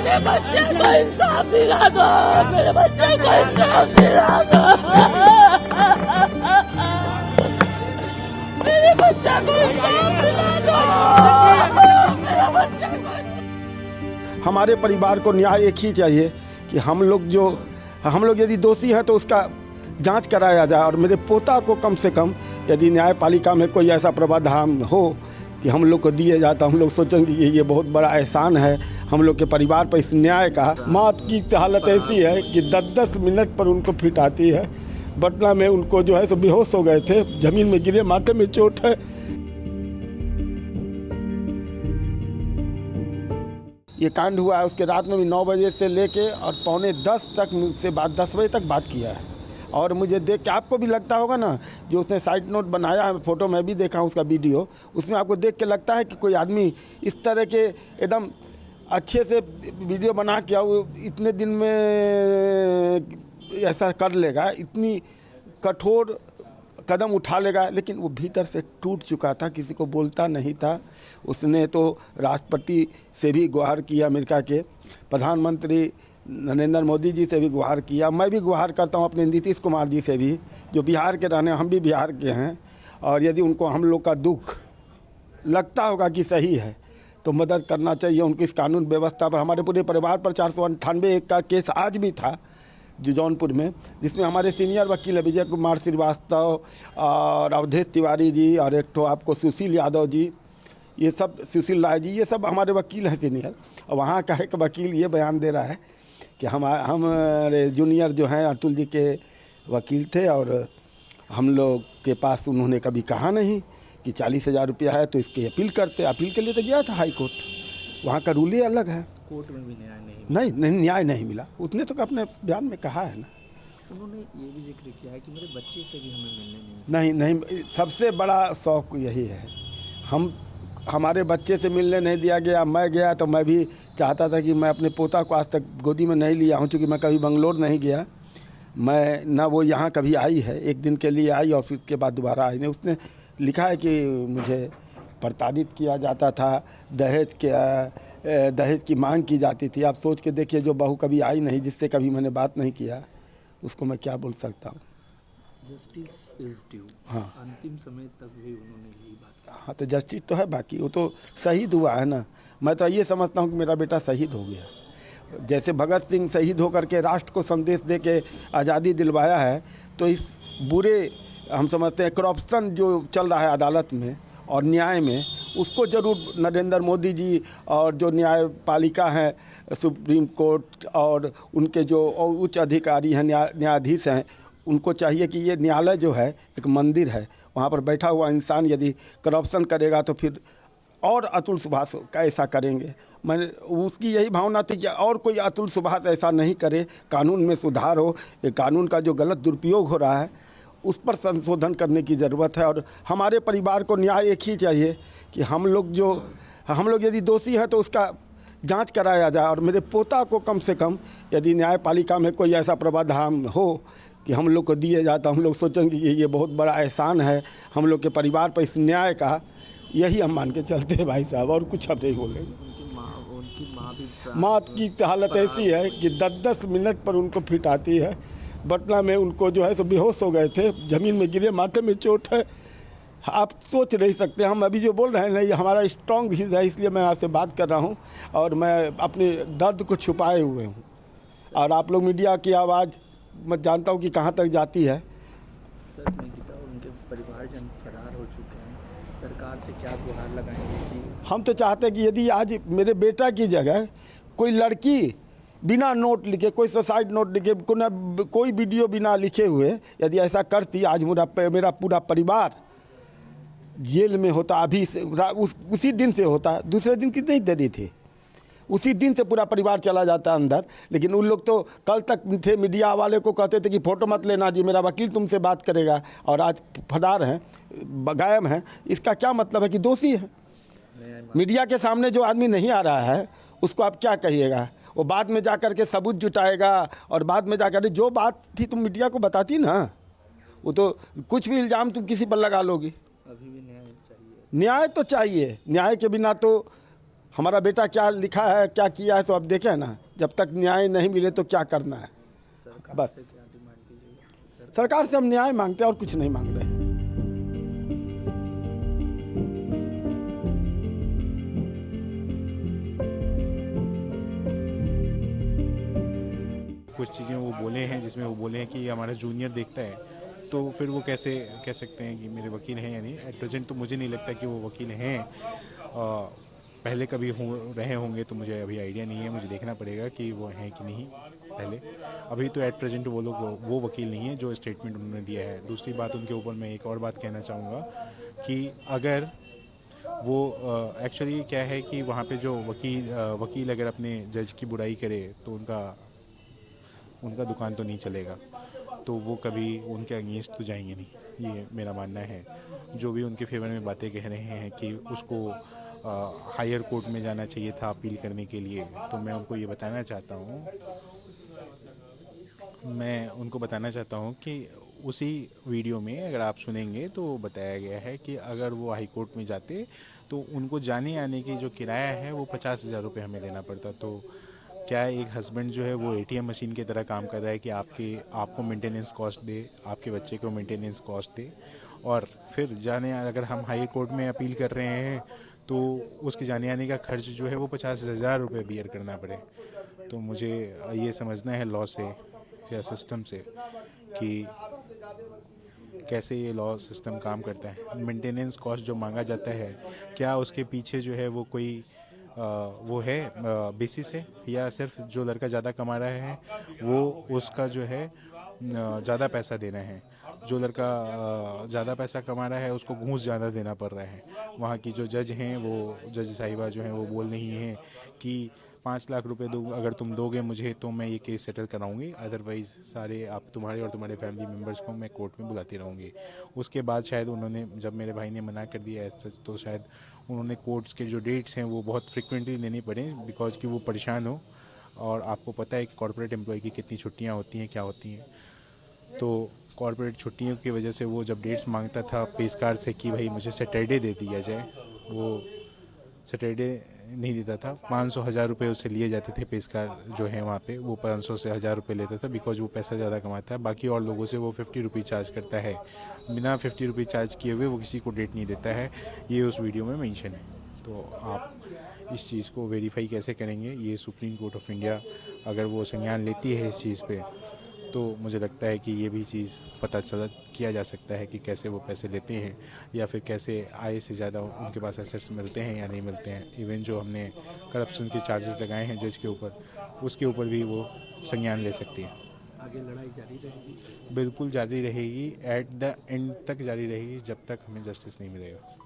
मेरे बच्चे को इंसाफ दिला दो, मेरे बच्चे को इंसाफ दिला दो, मेरे बच्चे को इंसाफ दिला दो, मेरे बच्चे को। हमारे परिवार को न्याय एक ही चाहिए कि हम लोग यदि दोषी हैं तो उसका जांच कराया जाए, और मेरे पोता को कम से कम यदि न्यायपालिका में कोई ऐसा प्रावधान हो कि हम लोग को दिए जाए तो हम लोग सोचेंगे कि ये बहुत बड़ा एहसान है हम लोग के परिवार पर इस न्याय का। मौत की हालत ऐसी है कि 10-10 मिनट पर उनको फिट आती है। पटना में उनको जो है सो बेहोश हो गए थे, जमीन में गिरे, माथे में चोट है। ये कांड हुआ है उसके रात में भी 9 बजे से लेके और 9:45 तक मुझसे बात 10 बजे तक बात किया है। और मुझे देख के आपको भी लगता होगा ना, जो उसने साइड नोट बनाया है, फोटो मैं भी देखा हूँ उसका वीडियो, उसमें आपको देख के लगता है कि कोई आदमी इस तरह के एकदम अच्छे से वीडियो बना के वो इतने दिन में ऐसा कर लेगा, इतनी कठोर कदम उठा लेगा। लेकिन वो भीतर से टूट चुका था, किसी को बोलता नहीं था। उसने तो राष्ट्रपति से भी गुहार किया, अमेरिका के प्रधानमंत्री नरेंद्र मोदी जी से भी गुहार किया। मैं भी गुहार करता हूँ अपने नीतीश कुमार जी से भी, जो बिहार के रहने, हम भी बिहार के हैं। और यदि उनको हम लोग का दुख लगता होगा कि सही है तो मदद करना चाहिए उनकी इस कानून व्यवस्था पर। हमारे पूरे परिवार पर 498 का केस आज भी था जो जौनपुर में, जिसमें हमारे सीनियर वकील विजय कुमार श्रीवास्तव और अवधेश तिवारी जी और एक तो आपको सुशील यादव जी, ये सब, सुशील राय जी, ये सब हमारे वकील हैं सीनियर। और वहाँ का एक वकील ये बयान दे रहा है कि हमारे जूनियर जो हैं अतुल जी के वकील थे और हम लोग के पास उन्होंने कभी कहा नहीं कि 40,000 रुपया है तो इसकी अपील करते। अपील के लिए तो गया था हाई कोर्ट, वहाँ का रूल ही अलग है। कोर्ट में भी न्याय नहीं न्याय नहीं मिला। उसने तो अपने बयान में कहा है ना। उन्होंने ये भी जिक्र किया है कि मेरे बच्चे से भी हमें मिलने नहीं, सबसे बड़ा शौक यही है। हमारे बच्चे से मिलने नहीं दिया गया। मैं गया तो मैं भी चाहता था कि मैं अपने पोता को आज तक गोदी में नहीं लिया हूँ, क्योंकि मैं कभी बंगलोर नहीं गया। मैं ना वो यहाँ कभी आई है, एक दिन के लिए आई और फिर उसके बाद दोबारा आई नहीं। उसने लिखा है कि मुझे प्रताड़ित किया जाता था, दहेज की मांग की जाती थी। आप सोच के देखिए, जो बहू कभी आई नहीं, जिससे कभी मैंने बात नहीं किया, उसको मैं क्या बोल सकता हूँ। Justice is due. हाँ, अंतिम समय तक भी उन्होंने यही बात कहा। हाँ, तो जस्टिस तो है, बाकी वो तो शहीद हुआ है ना। मैं तो ये समझता हूँ कि मेरा बेटा शहीद हो गया। जैसे भगत सिंह शहीद होकर के राष्ट्र को संदेश दे के आज़ादी दिलवाया है, तो इस बुरे, हम समझते हैं करप्शन जो चल रहा है अदालत में और न्याय में, उसको जरूर नरेंद्र मोदी जी और जो न्यायपालिका है, सुप्रीम कोर्ट और उनके जो उच्च अधिकारी हैं, न्यायाधीश हैं, उनको चाहिए कि ये न्यायालय जो है एक मंदिर है। वहाँ पर बैठा हुआ इंसान यदि करप्शन करेगा तो फिर और अतुल सुभाष ऐसा करेंगे। मैंने उसकी यही भावना थी कि और कोई अतुल सुभाष ऐसा नहीं करे, कानून में सुधार हो। ये कानून का जो गलत दुरुपयोग हो रहा है उस पर संशोधन करने की ज़रूरत है। और हमारे परिवार को न्याय एक ही चाहिए कि हम लोग यदि दोषी हैं तो उसका जांच कराया जाए, और मेरे पोता को कम से कम यदि न्यायपालिका में कोई ऐसा प्रावधान हो कि हम लोग को दिए जाए तो हम लोग सोचेंगे कि ये बहुत बड़ा एहसान है हम लोग के परिवार पर इस न्याय का। यही हम मान के चलते हैं भाई साहब, और कुछ हम नहीं बोलेंगे। उनकी माँ भी मौत की हालत ऐसी है कि 10-10 मिनट पर उनको फिट आती है। पटना में उनको जो है सो बेहोश हो गए थे, जमीन में गिरे, माथे में चोट है। आप सोच नहीं सकते। हम अभी जो बोल रहे हैं ना, ये हमारा स्ट्रॉन्ग व्यूज है, इसलिए मैं आपसे बात कर रहा हूँ और मैं अपने दर्द को छुपाए हुए हूँ। और आप लोग मीडिया की आवाज़ मैं जानता हूँ कि कहाँ तक जाती है। सर, निकिता और उनके परिवारजन फरार हो चुके हैं, सरकार से क्या गुहार लगाएंगे? हम तो चाहते हैं कि यदि आज मेरे बेटा की जगह कोई लड़की बिना नोट लिखे, कोई सुसाइड नोट लिखे, कोई वीडियो बिना लिखे हुए यदि ऐसा करती, आज मेरा पूरा परिवार जेल में होता। अभी से उसी दिन से होता, दूसरे दिन की नहीं देरी थी, उसी दिन से पूरा परिवार चला जाता अंदर। लेकिन उन लोग तो कल तक थे, मीडिया वाले को कहते थे कि फ़ोटो मत लेना जी, मेरा वकील तुमसे बात करेगा, और आज फरार हैं, गायब हैं। इसका क्या मतलब है कि दोषी है। मीडिया के सामने जो आदमी नहीं आ रहा है उसको आप क्या कहिएगा? वो बाद में जाकर के सबूत जुटाएगा और बाद में जाकर जो बात थी तुम मीडिया को बताती ना, वो तो कुछ भी इल्ज़ाम तुम किसी पर लगा लोगी। अभी भी न्याय चाहिए। न्याय तो चाहिए, न्याय के बिना तो हमारा बेटा क्या लिखा है, क्या किया है, तो अब देखें ना। जब तक न्याय नहीं मिले तो क्या करना है। सरकार बस से क्या डिमांड कीजिएगा? सरकार से हम न्याय मांगते हैं और कुछ नहीं मांग रहे हैं। कुछ चीज़ें वो बोले हैं जिसमें वो बोले हैं कि हमारा जूनियर देखता है, तो फिर वो कैसे कह सकते हैं कि मेरे वकील हैं या नहीं। एट प्रेजेंट तो मुझे नहीं लगता कि वो वकील हैं। पहले कभी रहे होंगे तो मुझे अभी आइडिया नहीं है, मुझे देखना पड़ेगा कि वो हैं कि नहीं पहले। अभी तो एट प्रेजेंट वो लोग वो वकील नहीं है जो स्टेटमेंट उन्होंने दिया है। दूसरी बात, उनके ऊपर मैं एक और बात कहना चाहूँगा कि अगर वो एक्चुअली क्या है कि वहाँ पे जो वकील अगर अपने जज की बुराई करे तो उनका दुकान तो नहीं चलेगा, तो वो कभी उनके अगेंस्ट तो जाएंगे नहीं, ये मेरा मानना है। जो भी उनके फेवर में बातें कह रहे हैं कि उसको हायर कोर्ट में जाना चाहिए था अपील करने के लिए, तो मैं उनको ये बताना चाहता हूँ कि उसी वीडियो में अगर आप सुनेंगे तो बताया गया है कि अगर वो हाई कोर्ट में जाते तो उनको जाने आने की जो किराया है वो 50,000 रुपये हमें देना पड़ता। तो क्या एक हस्बैंड जो है वो एटीएम मशीन की तरह काम कर रहा है कि आपको मेंटेनेंस कॉस्ट दे, आपके बच्चे को मेंटेनेंस कॉस्ट दे, और फिर अगर हम हाई कोर्ट में अपील कर रहे हैं तो उसके जाने आने का खर्च जो है वो 50,000 रुपये बियर करना पड़े। तो मुझे ये समझना है लॉ से या सिस्टम से कि कैसे ये लॉ सिस्टम काम करता है। मेंटेनेंस कॉस्ट जो मांगा जाता है, क्या उसके पीछे जो है वो कोई वो है बेसिस है, या सिर्फ जो लड़का ज़्यादा कमा रहा है वो उसका जो है ज़्यादा पैसा देना है। जो लड़का ज़्यादा पैसा कमा रहा है उसको घूस ज़्यादा देना पड़ रहा है। वहाँ की जो जज हैं, वो जज साहिबा जो हैं वो बोल रही हैं कि 5 लाख रुपए दो, अगर तुम दोगे मुझे तो मैं ये केस सेटल कराऊंगी, अदरवाइज़ सारे आप तुम्हारे और तुम्हारे फैमिली मेम्बर्स को मैं कोर्ट में बुलाती रहूँगी। उसके बाद शायद उन्होंने, जब मेरे भाई ने मना कर दिया सच, तो शायद उन्होंने कोर्ट्स के जो डेट्स हैं वो बहुत फ्रिक्वेंटली देनी पड़े, बिकॉज कि वो परेशान हो। और आपको पता है कि कॉर्पोरेट एम्प्लॉय की कितनी छुट्टियाँ होती हैं, क्या होती हैं। तो कॉर्पोरेट छुट्टियों की वजह से वो जब डेट्स मांगता था पेशकार से कि भाई मुझे सैटरडे दे दिया जाए, वो सैटरडे नहीं देता था। 500,000 रुपये उससे लिए जाते थे पेशकार जो है वहाँ पे, वो 500 से 1,000 रुपये लेता था, बिकॉज वो पैसा ज़्यादा कमाता है। बाकी और लोगों से वो 50 रुपये चार्ज करता है, बिना 50 रुपये चार्ज किए हुए वो किसी को डेट नहीं देता है। ये उस वीडियो में मेंशन है। तो आप इस चीज़ को वेरीफाई कैसे करेंगे? ये सुप्रीम कोर्ट ऑफ इंडिया अगर वो संज्ञान लेती है इस चीज़ पे, तो मुझे लगता है कि ये भी चीज़ पता किया जा सकता है कि कैसे वो पैसे लेते हैं, या फिर कैसे आय से ज़्यादा उनके पास एसेट्स मिलते हैं या नहीं मिलते हैं। इवन जो हमने करप्शन के चार्जेस लगाए हैं जज के ऊपर, उसके ऊपर भी वो संज्ञान ले सकती है। आगे लड़ाई जारी रहेगी? बिल्कुल जारी रहेगी, एट द एंड तक जारी रहेगी, जब तक हमें जस्टिस नहीं मिलेगा।